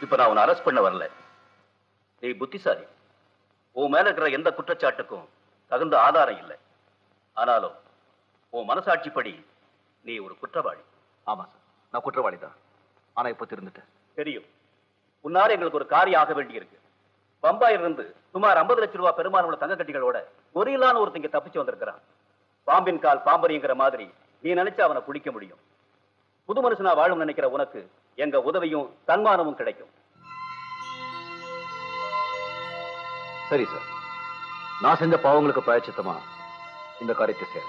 இப்ப நான் உன்னை அரெஸ்ட் பண்ண வரல. நீ புத்திசாலி. உன் மேல இருக்கிற எந்த குற்றச்சாட்டுக்கும் தகுந்த ஆதாரம் இல்லை. ஆனாலும் உன் மனசாட்சிப்படி நீ ஒரு குற்றவாளி. ஆமா சார், நான் குற்றவாளி தான். ஆனா இப்ப திருந்துட்டேன். தெரியும். உன்னால எங்களுக்கு ஒரு காரியம் ஆக வேண்டி இருக்கு. பம்பாயிலிருந்து சுமார் 50 லட்சம் ரூபாய் பெருமானோட தங்க கட்டிகளோட கொரில்லான்னு ஒருத்தங்க தப்பிச்சு வந்திருக்கிறான். பாம்பின் கால் பாம்பரிங்கிற மாதிரி நீ நினைச்சா அவனை பிடிக்க முடியும். புது மனுஷனா வாழும் நினைக்கிற உனக்கு எங்க உதவியும் தன்மானமும் கிடைக்கும். சரி சார், நான் செஞ்ச பாவங்களுக்கு பிராயச்சித்தமா இந்த காரியத்தை சேர.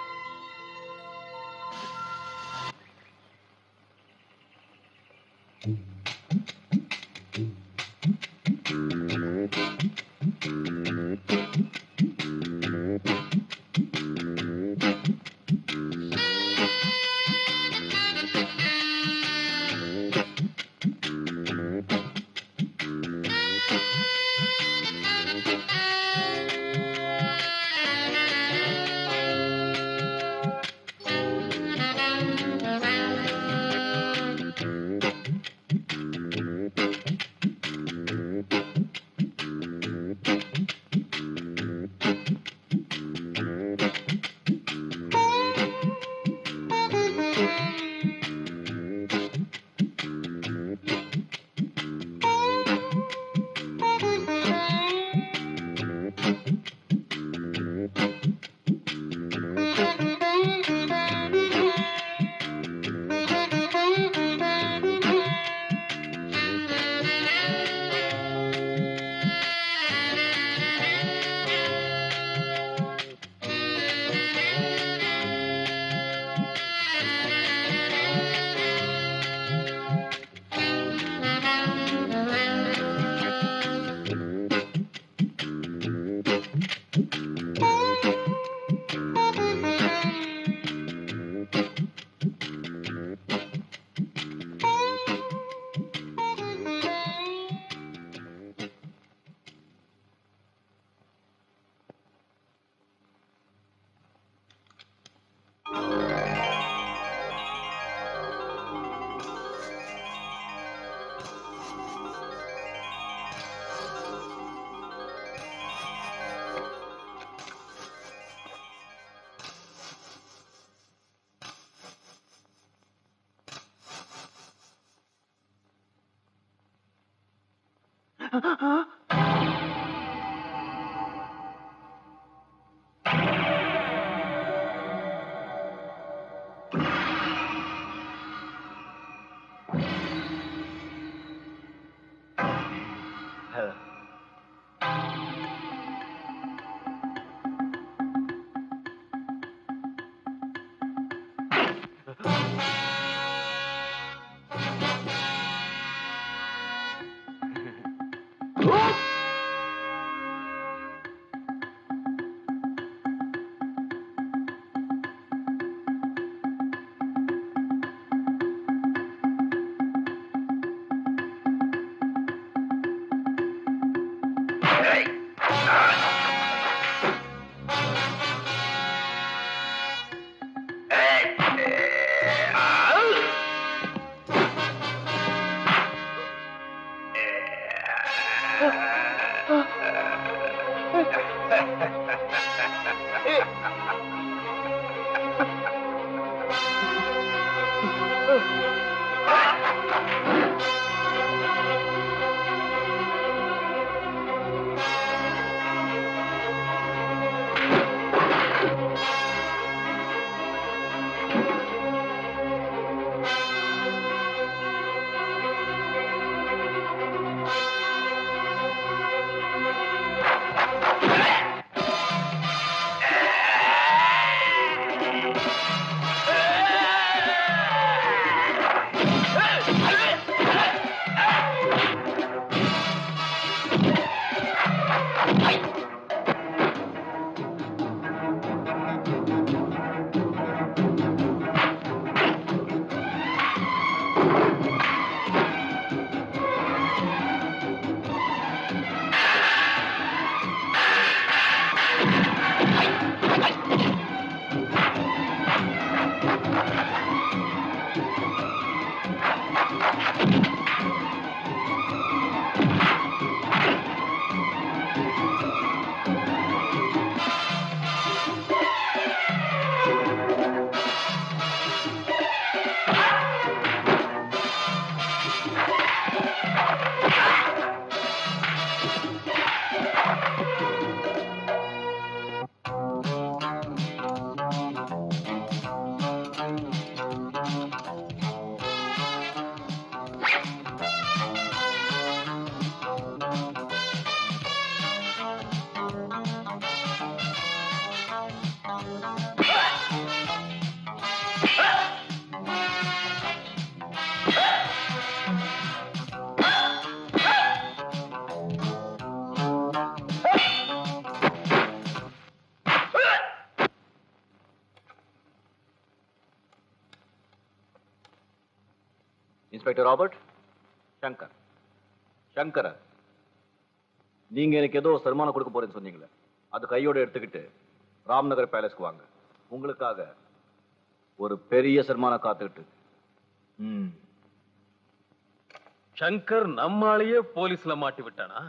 Inspector Robert. சங்கர். சங்கரன், நீங்க எனக்கு ஏதோ சன்மானம் கொடுக்க போறேன்னு சொன்னீங்களே, அது கையோட எடுத்துக்கிட்டு ராம்நகர் பேலஸ்க்கு வாங்க. உங்களுக்காக ஒரு பெரிய சன்மானம் காத்துக்கிட்டு. சங்கர் நம்மாலேயே போலீஸ்ல மாட்டி விட்டானா?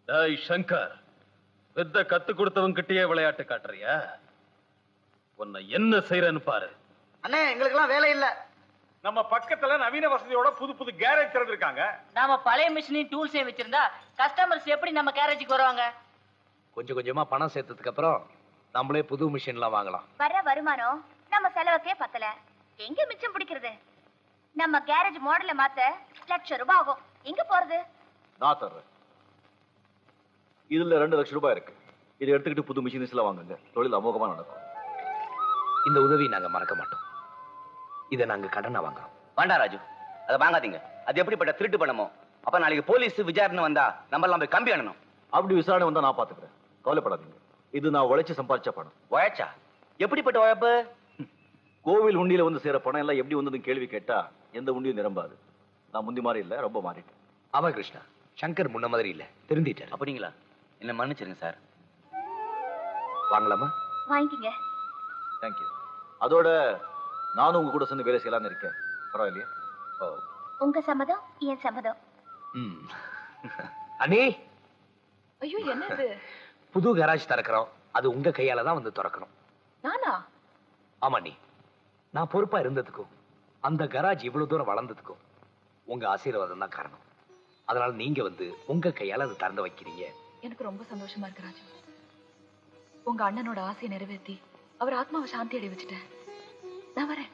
டேய் சங்கர், வித்த கத்து கொடுத்தவங்க கிட்டயே விளையாட்டு காட்டுறியா? உன்னை என்ன செய்யறன்னு பாரு. அண்ணே, எங்களுக்கு எல்லாம் வேலை இல்ல. நம்ம பக்கத்துல நவீன வசதியோட புது புது கேரேஜ் திறந்திருக்காங்க. நாம பழைய மிஷினையும் டூல்ஸையும் வச்சிருந்தா கஸ்டமர்ஸ் எப்படி நம்ம கேரேஜுக்கு வருவாங்க? கொஞ்சம் கொஞ்சமா பணம் சேர்த்ததுக்கு அப்புறம் நம்மளே புது மிஷின்லாம் வாங்கலாம். வர வருமானம் நம்ம செலவுக்கே பத்தல, எங்க மிச்சம் பிடிக்கிறது? நம்ம கேரேஜ் மாடல மாத்த ₹1,00,000 ஆகும். எங்க போறது? நான் தர்றேன். இதுல ₹2,00,000 இருக்கு. இதை எடுத்துக்கிட்டு புது மிஷின்ஸ்ல வாங்குங்க. தொழில் அமோகமா நடக்கும். இந்த உதவி நாங்க மறக்க மாட்டோம். இதை நாங்க கடனா வாங்குறோம். வேண்டாம் ராஜு, அதை வாங்காதீங்க. அது எப்படிப்பட்ட திருட்டு பணமோ? அப்ப நாளைக்கு போலீஸ் விசாரணை வந்தா நம்ம எல்லாம் போய் கம்பி அண்ணணும். அப்படி விசாரணை வந்தா நான் பாத்துக்கிறேன், கவலைப்படாதீங்க. இது நான் உழைச்சு சம்பாதிச்ச பணம். உழைச்சா? எப்படிப்பட்ட உழைப்பு? கோவில் உண்டியில வந்து சேர பணம் எல்லாம் எப்படி வந்ததுன்னு கேள்வி கேட்டா எந்த உண்டியும் நிரம்பாது. நான் முந்தி மாதிரி இல்ல, ரொம்ப மாறிட்டேன். ஆமா கிருஷ்ணா, சங்கர் முன்ன மாதிரி இல்ல, திருந்திட்டார். அப்படிங்களா? என்ன மன்னிச்சிருங்க சார். வாங்கலாமா? வாங்கிக்கங்க. தேங்க்யூ. அதோட நானும் உங்க கூட சேர்ந்து வேலை செய்யலாம்னு இருக்கேன். பரவாயில்லையா? உங்க சம்மதம் என் சம்மதம். அண்ணி, ஐயோ, என்னது? புது கராஜ் திறக்கிறோம். அது உங்க கையால தான் வந்து திறக்கணும். நானா? ஆமா நீ. நான் பொறுப்பா இருந்ததுக்கும் அந்த கராஜ் இவ்வளவு தூரம் வளர்ந்ததுக்கும் உங்க ஆசீர்வாதம் தான் காரணம். அதனால நீங்க வந்து உங்க கையால அதை திறந்து வைக்கிறீங்க. எனக்கு ரொம்ப சந்தோஷமா இருக்கு ராஜு. உங்க அண்ணனோட ஆசையை நிறைவேற்றி அவர் ஆத்மாவை சாந்தி அடைய வச்சுட்டேன். நான் வரேன்.